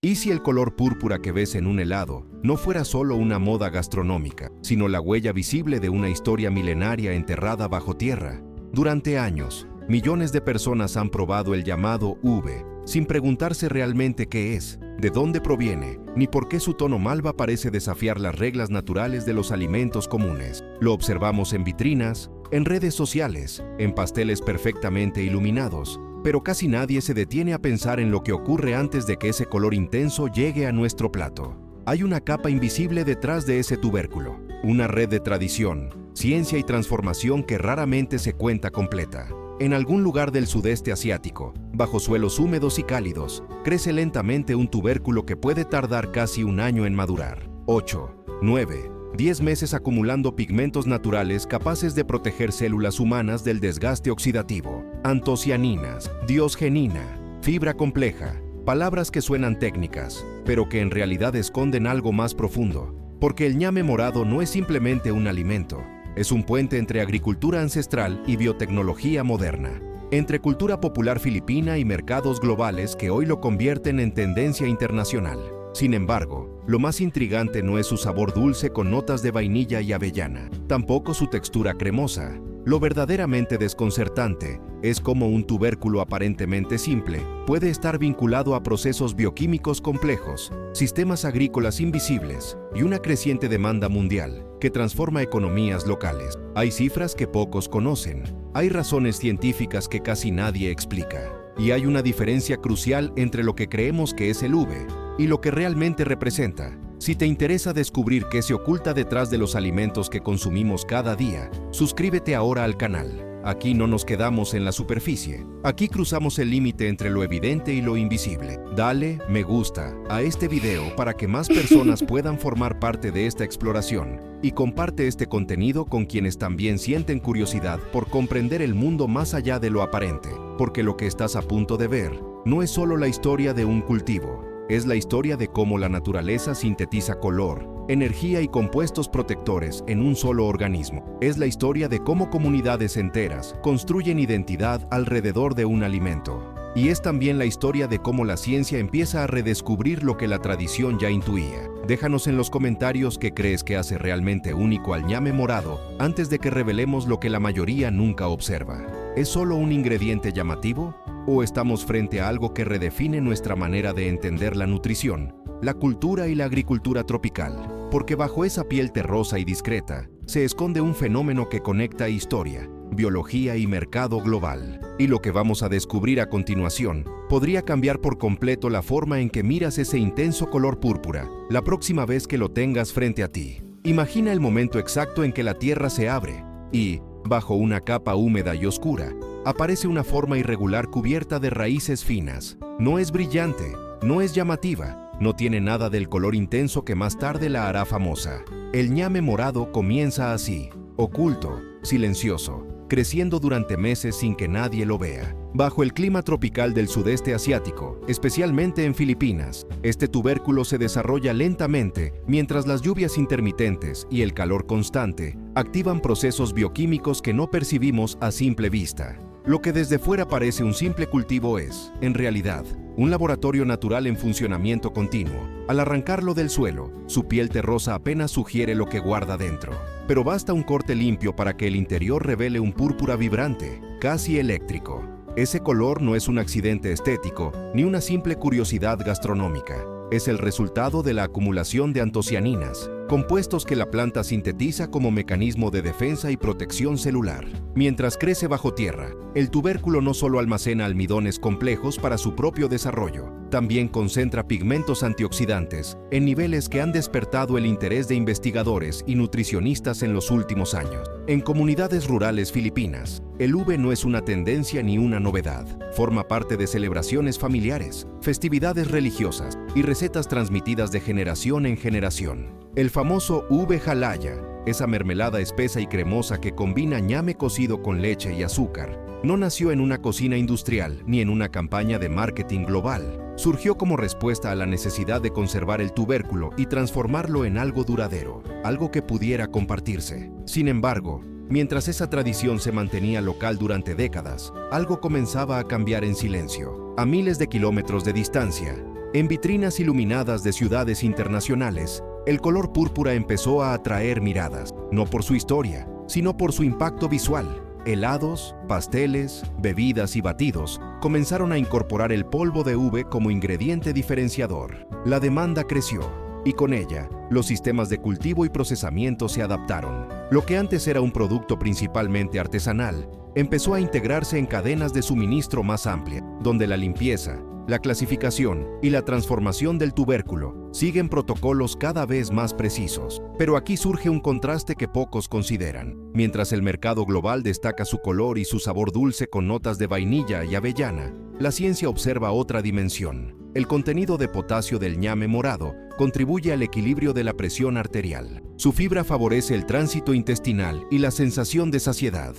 ¿Y si el color púrpura que ves en un helado no fuera solo una moda gastronómica, sino la huella visible de una historia milenaria enterrada bajo tierra? Durante años, millones de personas han probado el llamado ube, sin preguntarse realmente qué es, de dónde proviene, ni por qué su tono malva parece desafiar las reglas naturales de los alimentos comunes. Lo observamos en vitrinas, en redes sociales, en pasteles perfectamente iluminados, pero casi nadie se detiene a pensar en lo que ocurre antes de que ese color intenso llegue a nuestro plato. Hay una capa invisible detrás de ese tubérculo, una red de tradición, ciencia y transformación que raramente se cuenta completa. En algún lugar del sudeste asiático, bajo suelos húmedos y cálidos, crece lentamente un tubérculo que puede tardar casi un año en madurar. 8, 9, 10 meses acumulando pigmentos naturales capaces de proteger células humanas del desgaste oxidativo. Antocianinas, diosgenina, fibra compleja, palabras que suenan técnicas, pero que en realidad esconden algo más profundo, porque el ñame morado no es simplemente un alimento, es un puente entre agricultura ancestral y biotecnología moderna, entre cultura popular filipina y mercados globales que hoy lo convierten en tendencia internacional. Sin embargo, lo más intrigante no es su sabor dulce con notas de vainilla y avellana, tampoco su textura cremosa. Lo verdaderamente desconcertante es cómo un tubérculo aparentemente simple puede estar vinculado a procesos bioquímicos complejos, sistemas agrícolas invisibles y una creciente demanda mundial que transforma economías locales. Hay cifras que pocos conocen, hay razones científicas que casi nadie explica, y hay una diferencia crucial entre lo que creemos que es el ube y lo que realmente representa. Si te interesa descubrir qué se oculta detrás de los alimentos que consumimos cada día, suscríbete ahora al canal. Aquí no nos quedamos en la superficie. Aquí cruzamos el límite entre lo evidente y lo invisible. Dale me gusta a este video para que más personas puedan formar parte de esta exploración y comparte este contenido con quienes también sienten curiosidad por comprender el mundo más allá de lo aparente, porque lo que estás a punto de ver no es solo la historia de un cultivo. Es la historia de cómo la naturaleza sintetiza color, energía y compuestos protectores en un solo organismo. Es la historia de cómo comunidades enteras construyen identidad alrededor de un alimento. Y es también la historia de cómo la ciencia empieza a redescubrir lo que la tradición ya intuía. Déjanos en los comentarios qué crees que hace realmente único al ñame morado antes de que revelemos lo que la mayoría nunca observa. ¿Es solo un ingrediente llamativo? ¿O estamos frente a algo que redefine nuestra manera de entender la nutrición, la cultura y la agricultura tropical? Porque bajo esa piel terrosa y discreta se esconde un fenómeno que conecta historia, biología y mercado global. Y lo que vamos a descubrir a continuación podría cambiar por completo la forma en que miras ese intenso color púrpura la próxima vez que lo tengas frente a ti. Imagina el momento exacto en que la tierra se abre y, bajo una capa húmeda y oscura, aparece una forma irregular cubierta de raíces finas. No es brillante, no es llamativa, no tiene nada del color intenso que más tarde la hará famosa. El ñame morado comienza así, oculto, silencioso, creciendo durante meses sin que nadie lo vea. Bajo el clima tropical del sudeste asiático, especialmente en Filipinas, este tubérculo se desarrolla lentamente mientras las lluvias intermitentes y el calor constante activan procesos bioquímicos que no percibimos a simple vista. Lo que desde fuera parece un simple cultivo es, en realidad, un laboratorio natural en funcionamiento continuo. Al arrancarlo del suelo, su piel terrosa apenas sugiere lo que guarda dentro. Pero basta un corte limpio para que el interior revele un púrpura vibrante, casi eléctrico. Ese color no es un accidente estético, ni una simple curiosidad gastronómica. Es el resultado de la acumulación de antocianinas, compuestos que la planta sintetiza como mecanismo de defensa y protección celular. Mientras crece bajo tierra, el tubérculo no solo almacena almidones complejos para su propio desarrollo, también concentra pigmentos antioxidantes en niveles que han despertado el interés de investigadores y nutricionistas en los últimos años. En comunidades rurales filipinas, el ube no es una tendencia ni una novedad. Forma parte de celebraciones familiares, festividades religiosas y recetas transmitidas de generación en generación. El famoso ube jalaya, esa mermelada espesa y cremosa que combina ñame cocido con leche y azúcar, no nació en una cocina industrial ni en una campaña de marketing global. Surgió como respuesta a la necesidad de conservar el tubérculo y transformarlo en algo duradero, algo que pudiera compartirse. Sin embargo, mientras esa tradición se mantenía local durante décadas, algo comenzaba a cambiar en silencio. A miles de kilómetros de distancia, En vitrinas iluminadas de ciudades internacionales, el color púrpura empezó a atraer miradas, no por su historia, sino por su impacto visual. Helados, pasteles, bebidas y batidos comenzaron a incorporar el polvo de ube como ingrediente diferenciador. La demanda creció, y con ella, los sistemas de cultivo y procesamiento se adaptaron. Lo que antes era un producto principalmente artesanal, empezó a integrarse en cadenas de suministro más amplias, donde la limpieza, la clasificación y la transformación del tubérculo siguen protocolos cada vez más precisos. Pero aquí surge un contraste que pocos consideran. Mientras el mercado global destaca su color y su sabor dulce con notas de vainilla y avellana, la ciencia observa otra dimensión. El contenido de potasio del ñame morado contribuye al equilibrio de la presión arterial. Su fibra favorece el tránsito intestinal y la sensación de saciedad.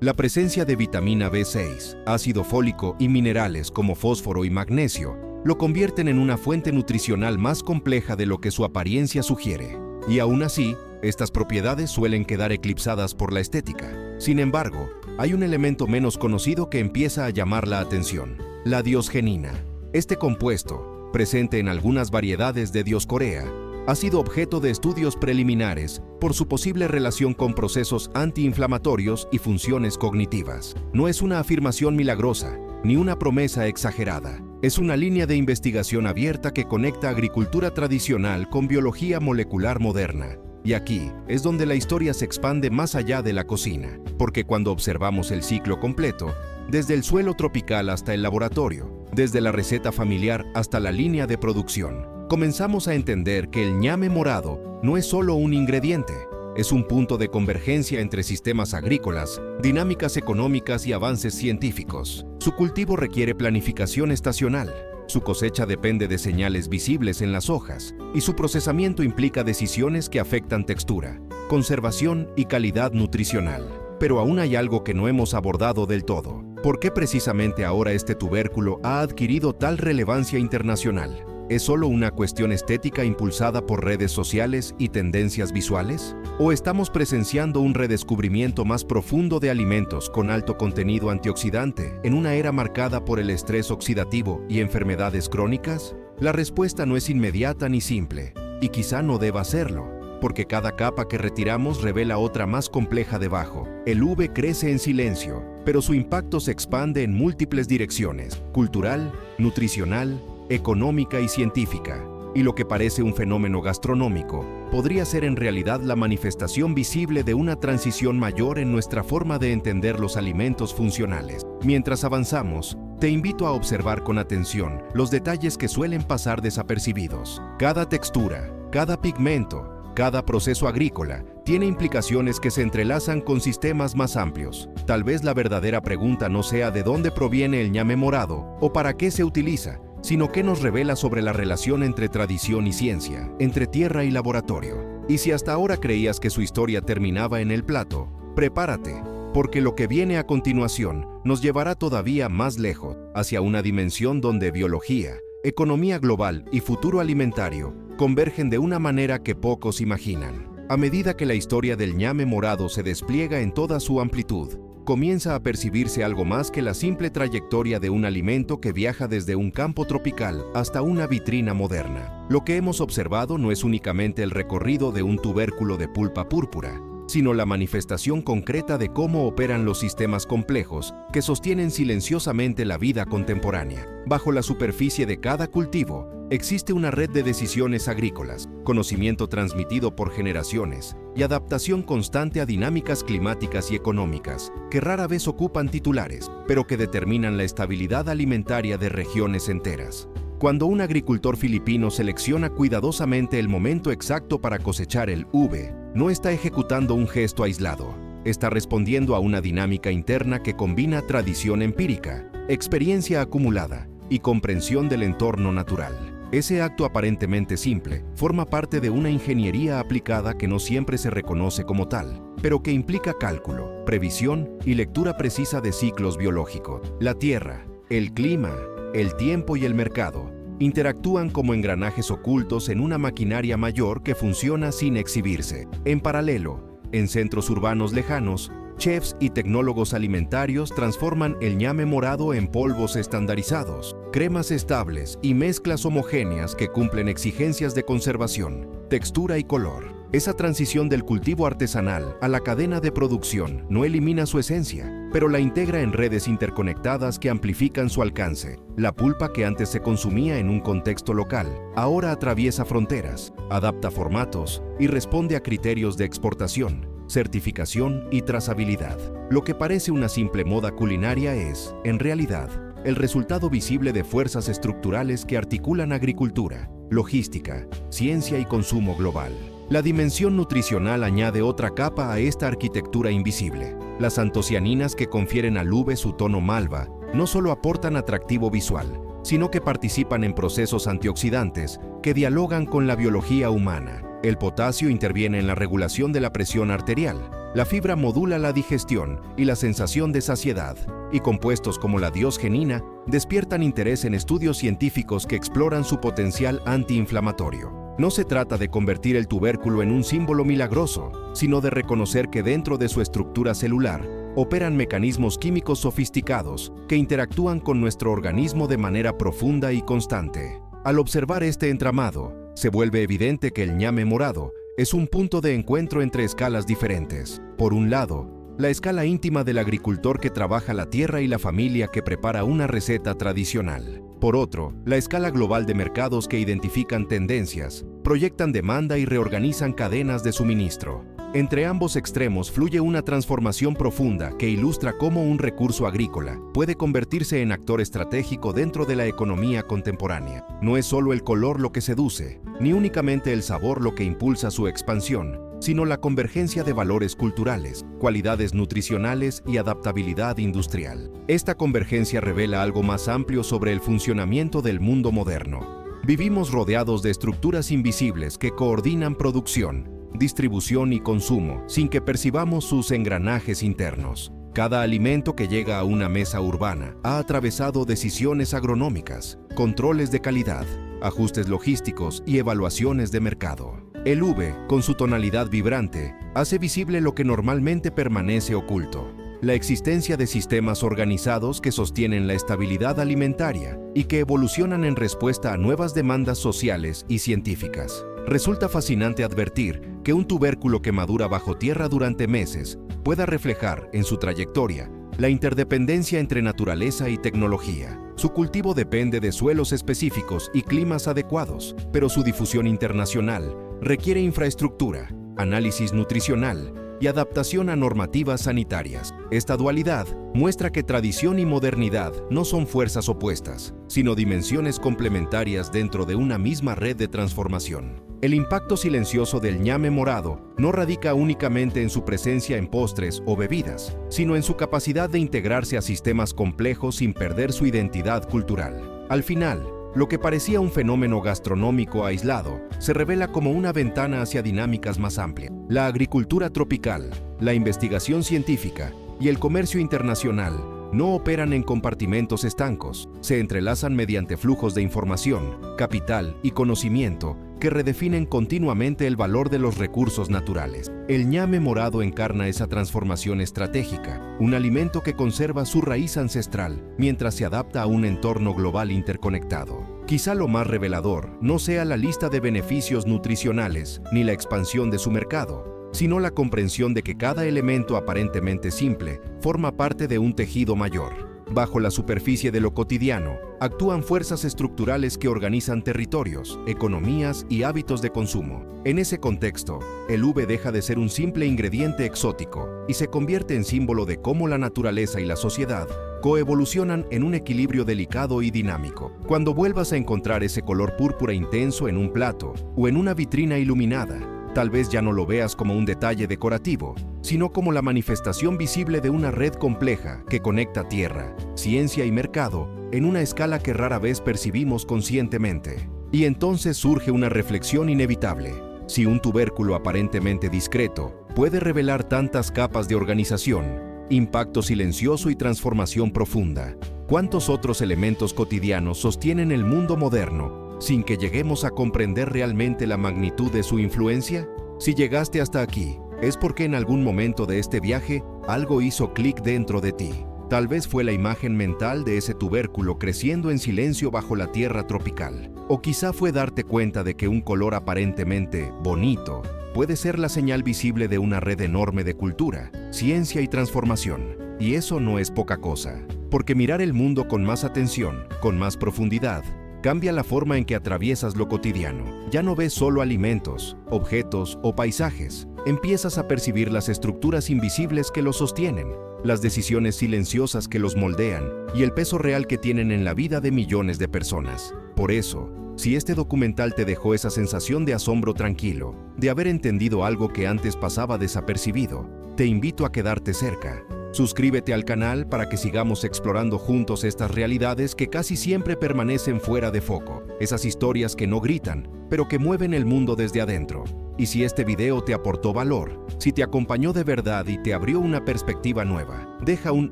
La presencia de vitamina B6, ácido fólico y minerales como fósforo y magnesio lo convierten en una fuente nutricional más compleja de lo que su apariencia sugiere. Y aún así, estas propiedades suelen quedar eclipsadas por la estética. Sin embargo, hay un elemento menos conocido que empieza a llamar la atención: la diosgenina. Este compuesto, presente en algunas variedades de Dioscorea, ha sido objeto de estudios preliminares por su posible relación con procesos antiinflamatorios y funciones cognitivas. No es una afirmación milagrosa, ni una promesa exagerada. Es una línea de investigación abierta que conecta agricultura tradicional con biología molecular moderna. Y aquí es donde la historia se expande más allá de la cocina, porque cuando observamos el ciclo completo, desde el suelo tropical hasta el laboratorio, desde la receta familiar hasta la línea de producción, comenzamos a entender que el ñame morado no es solo un ingrediente, es un punto de convergencia entre sistemas agrícolas, dinámicas económicas y avances científicos. Su cultivo requiere planificación estacional, su cosecha depende de señales visibles en las hojas, y su procesamiento implica decisiones que afectan textura, conservación y calidad nutricional. Pero aún hay algo que no hemos abordado del todo. ¿Por qué precisamente ahora este tubérculo ha adquirido tal relevancia internacional? ¿Es solo una cuestión estética impulsada por redes sociales y tendencias visuales? ¿O estamos presenciando un redescubrimiento más profundo de alimentos con alto contenido antioxidante en una era marcada por el estrés oxidativo y enfermedades crónicas? La respuesta no es inmediata ni simple, y quizá no deba serlo, porque cada capa que retiramos revela otra más compleja debajo. El ube crece en silencio, pero su impacto se expande en múltiples direcciones: cultural, nutricional, económica y científica, y lo que parece un fenómeno gastronómico podría ser en realidad la manifestación visible de una transición mayor en nuestra forma de entender los alimentos funcionales. Mientras avanzamos, te invito a observar con atención los detalles que suelen pasar desapercibidos. Cada textura, cada pigmento, cada proceso agrícola tiene implicaciones que se entrelazan con sistemas más amplios. Tal vez la verdadera pregunta no sea de dónde proviene el ñame morado o para qué se utiliza, sino qué nos revela sobre la relación entre tradición y ciencia, entre tierra y laboratorio. Y si hasta ahora creías que su historia terminaba en el plato, prepárate, porque lo que viene a continuación nos llevará todavía más lejos, hacia una dimensión donde biología, economía global y futuro alimentario convergen de una manera que pocos imaginan. A medida que la historia del ñame morado se despliega en toda su amplitud, comienza a percibirse algo más que la simple trayectoria de un alimento que viaja desde un campo tropical hasta una vitrina moderna. Lo que hemos observado no es únicamente el recorrido de un tubérculo de pulpa púrpura, sino la manifestación concreta de cómo operan los sistemas complejos que sostienen silenciosamente la vida contemporánea. Bajo la superficie de cada cultivo existe una red de decisiones agrícolas, conocimiento transmitido por generaciones y adaptación constante a dinámicas climáticas y económicas que rara vez ocupan titulares, pero que determinan la estabilidad alimentaria de regiones enteras. Cuando un agricultor filipino selecciona cuidadosamente el momento exacto para cosechar el ube, no está ejecutando un gesto aislado, está respondiendo a una dinámica interna que combina tradición empírica, experiencia acumulada y comprensión del entorno natural. Ese acto aparentemente simple forma parte de una ingeniería aplicada que no siempre se reconoce como tal, pero que implica cálculo, previsión y lectura precisa de ciclos biológicos. La tierra, el clima, el tiempo y el mercado interactúan como engranajes ocultos en una maquinaria mayor que funciona sin exhibirse. En paralelo, en centros urbanos lejanos, chefs y tecnólogos alimentarios transforman el ñame morado en polvos estandarizados. cremas estables y mezclas homogéneas que cumplen exigencias de conservación, textura y color. Esa transición del cultivo artesanal a la cadena de producción no elimina su esencia, pero la integra en redes interconectadas que amplifican su alcance. La pulpa que antes se consumía en un contexto local, ahora atraviesa fronteras, adapta formatos y responde a criterios de exportación, certificación y trazabilidad. Lo que parece una simple moda culinaria es, en realidad, el resultado visible de fuerzas estructurales que articulan agricultura, logística, ciencia y consumo global. La dimensión nutricional añade otra capa a esta arquitectura invisible. Las antocianinas que confieren al ube su tono malva no solo aportan atractivo visual, sino que participan en procesos antioxidantes que dialogan con la biología humana. El potasio interviene en la regulación de la presión arterial. La fibra modula la digestión y la sensación de saciedad, y compuestos como la diosgenina despiertan interés en estudios científicos que exploran su potencial antiinflamatorio. No se trata de convertir el tubérculo en un símbolo milagroso, sino de reconocer que dentro de su estructura celular operan mecanismos químicos sofisticados que interactúan con nuestro organismo de manera profunda y constante. Al observar este entramado, se vuelve evidente que el ñame morado es un punto de encuentro entre escalas diferentes. Por un lado, la escala íntima del agricultor que trabaja la tierra y la familia que prepara una receta tradicional. Por otro, la escala global de mercados que identifican tendencias, proyectan demanda y reorganizan cadenas de suministro. Entre ambos extremos fluye una transformación profunda que ilustra cómo un recurso agrícola puede convertirse en actor estratégico dentro de la economía contemporánea. No es solo el color lo que seduce, ni únicamente el sabor lo que impulsa su expansión, sino la convergencia de valores culturales, cualidades nutricionales y adaptabilidad industrial. Esta convergencia revela algo más amplio sobre el funcionamiento del mundo moderno. Vivimos rodeados de estructuras invisibles que coordinan producción, distribución y consumo, sin que percibamos sus engranajes internos. Cada alimento que llega a una mesa urbana ha atravesado decisiones agronómicas, controles de calidad, ajustes logísticos y evaluaciones de mercado. El ube, con su tonalidad vibrante, hace visible lo que normalmente permanece oculto: la existencia de sistemas organizados que sostienen la estabilidad alimentaria y que evolucionan en respuesta a nuevas demandas sociales y científicas. Resulta fascinante advertir que un tubérculo que madura bajo tierra durante meses pueda reflejar, en su trayectoria, la interdependencia entre naturaleza y tecnología. Su cultivo depende de suelos específicos y climas adecuados, pero su difusión internacional requiere infraestructura, análisis nutricional y adaptación a normativas sanitarias. Esta dualidad muestra que tradición y modernidad no son fuerzas opuestas, sino dimensiones complementarias dentro de una misma red de transformación. El impacto silencioso del ñame morado no radica únicamente en su presencia en postres o bebidas, sino en su capacidad de integrarse a sistemas complejos sin perder su identidad cultural. Al final, lo que parecía un fenómeno gastronómico aislado se revela como una ventana hacia dinámicas más amplias. La agricultura tropical, la investigación científica y el comercio internacional no operan en compartimentos estancos, se entrelazan mediante flujos de información, capital y conocimiento que redefinen continuamente el valor de los recursos naturales. El ñame morado encarna esa transformación estratégica, un alimento que conserva su raíz ancestral mientras se adapta a un entorno global interconectado. Quizá lo más revelador no sea la lista de beneficios nutricionales ni la expansión de su mercado, sino la comprensión de que cada elemento aparentemente simple forma parte de un tejido mayor. Bajo la superficie de lo cotidiano, actúan fuerzas estructurales que organizan territorios, economías y hábitos de consumo. En ese contexto, el ube deja de ser un simple ingrediente exótico y se convierte en símbolo de cómo la naturaleza y la sociedad coevolucionan en un equilibrio delicado y dinámico. Cuando vuelvas a encontrar ese color púrpura intenso en un plato o en una vitrina iluminada, tal vez ya no lo veas como un detalle decorativo, sino como la manifestación visible de una red compleja que conecta tierra, ciencia y mercado en una escala que rara vez percibimos conscientemente. Y entonces surge una reflexión inevitable. Si un tubérculo aparentemente discreto puede revelar tantas capas de organización, impacto silencioso y transformación profunda, ¿cuántos otros elementos cotidianos sostienen el mundo moderno sin que lleguemos a comprender realmente la magnitud de su influencia? Si llegaste hasta aquí, es porque en algún momento de este viaje algo hizo clic dentro de ti. Tal vez fue la imagen mental de ese tubérculo creciendo en silencio bajo la tierra tropical. O quizá fue darte cuenta de que un color aparentemente bonito puede ser la señal visible de una red enorme de cultura, ciencia y transformación. Y eso no es poca cosa, porque mirar el mundo con más atención, con más profundidad, cambia la forma en que atraviesas lo cotidiano. Ya no ves solo alimentos, objetos o paisajes. Empiezas a percibir las estructuras invisibles que los sostienen, las decisiones silenciosas que los moldean y el peso real que tienen en la vida de millones de personas. Por eso, si este documental te dejó esa sensación de asombro tranquilo, de haber entendido algo que antes pasaba desapercibido, te invito a quedarte cerca. Suscríbete al canal para que sigamos explorando juntos estas realidades que casi siempre permanecen fuera de foco. Esas historias que no gritan, pero que mueven el mundo desde adentro. Y si este video te aportó valor, si te acompañó de verdad y te abrió una perspectiva nueva, deja un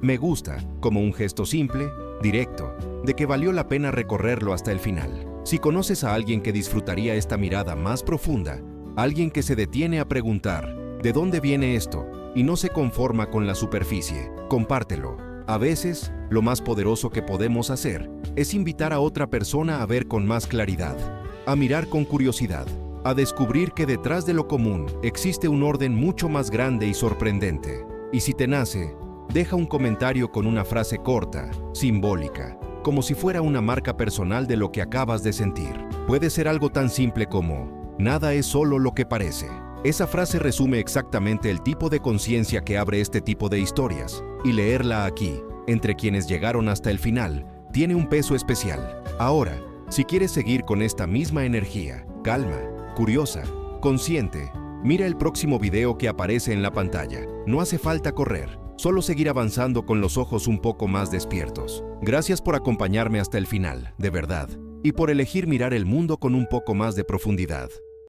me gusta como un gesto simple, directo, de que valió la pena recorrerlo hasta el final. Si conoces a alguien que disfrutaría esta mirada más profunda, alguien que se detiene a preguntar, ¿de dónde viene esto? Y no se conforma con la superficie, compártelo. A veces, lo más poderoso que podemos hacer es invitar a otra persona a ver con más claridad, a mirar con curiosidad, a descubrir que detrás de lo común existe un orden mucho más grande y sorprendente. Y si te nace, deja un comentario con una frase corta, simbólica, como si fuera una marca personal de lo que acabas de sentir. Puede ser algo tan simple como, nada es solo lo que parece. Esa frase resume exactamente el tipo de conciencia que abre este tipo de historias, y leerla aquí, entre quienes llegaron hasta el final, tiene un peso especial. Ahora, si quieres seguir con esta misma energía, calma, curiosa, consciente, mira el próximo video que aparece en la pantalla. No hace falta correr, solo seguir avanzando con los ojos un poco más despiertos. Gracias por acompañarme hasta el final, de verdad, y por elegir mirar el mundo con un poco más de profundidad.